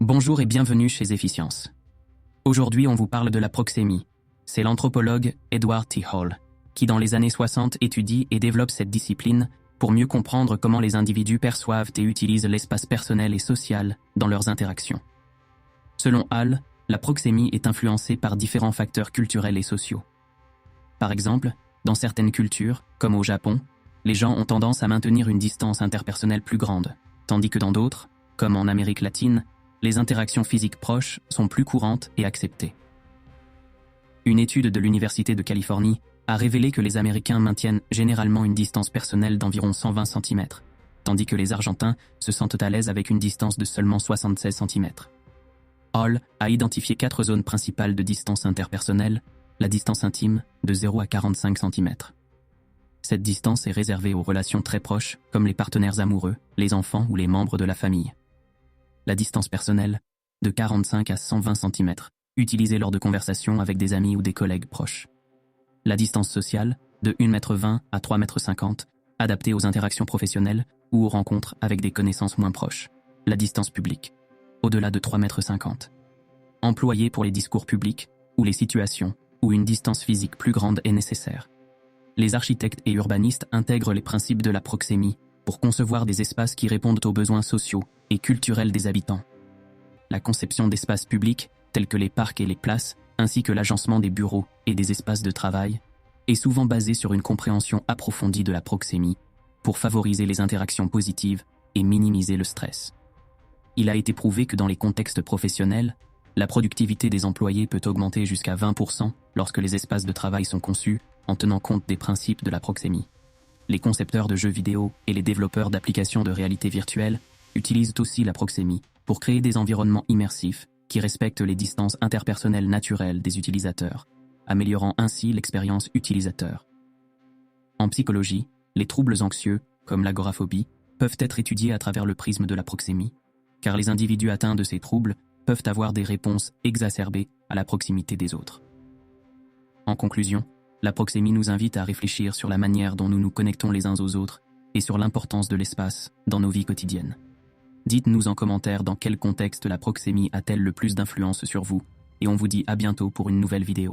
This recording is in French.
Bonjour et bienvenue chez Efficience. Aujourd'hui, on vous parle de la proxémie. C'est l'anthropologue Edward T. Hall qui, dans les années 60, étudie et développe cette discipline pour mieux comprendre comment les individus perçoivent et utilisent l'espace personnel et social dans leurs interactions. Selon Hall, la proxémie est influencée par différents facteurs culturels et sociaux. Par exemple, dans certaines cultures, comme au Japon, les gens ont tendance à maintenir une distance interpersonnelle plus grande, tandis que dans d'autres, comme en Amérique latine, les interactions physiques proches sont plus courantes et acceptées. Une étude de l'Université de Californie a révélé que les Américains maintiennent généralement une distance personnelle d'environ 120 cm, tandis que les Argentins se sentent à l'aise avec une distance de seulement 76 cm. Hall a identifié 4 zones principales de distance interpersonnelle, la distance intime de 0 à 45 cm. Cette distance est réservée aux relations très proches, comme les partenaires amoureux, les enfants ou les membres de la famille. La distance personnelle, de 45 à 120 cm, utilisée lors de conversations avec des amis ou des collègues proches. La distance sociale, de 1,20 m à 3,50 m, adaptée aux interactions professionnelles ou aux rencontres avec des connaissances moins proches. La distance publique, au-delà de 3,50 m. Employée pour les discours publics ou les situations où une distance physique plus grande est nécessaire. Les architectes et urbanistes intègrent les principes de la proxémie pour concevoir des espaces qui répondent aux besoins sociaux et culturels des habitants. La conception d'espaces publics, tels que les parcs et les places, ainsi que l'agencement des bureaux et des espaces de travail, est souvent basée sur une compréhension approfondie de la proxémie pour favoriser les interactions positives et minimiser le stress. Il a été prouvé que dans les contextes professionnels, la productivité des employés peut augmenter jusqu'à 20% lorsque les espaces de travail sont conçus en tenant compte des principes de la proxémie. Les concepteurs de jeux vidéo et les développeurs d'applications de réalité virtuelle utilisent aussi la proxémie pour créer des environnements immersifs qui respectent les distances interpersonnelles naturelles des utilisateurs, améliorant ainsi l'expérience utilisateur. En psychologie, les troubles anxieux, comme l'agoraphobie, peuvent être étudiés à travers le prisme de la proxémie, car les individus atteints de ces troubles peuvent avoir des réponses exacerbées à la proximité des autres. En conclusion, la proxémie nous invite à réfléchir sur la manière dont nous nous connectons les uns aux autres et sur l'importance de l'espace dans nos vies quotidiennes. Dites-nous en commentaire dans quel contexte la proxémie a-t-elle le plus d'influence sur vous, et on vous dit à bientôt pour une nouvelle vidéo.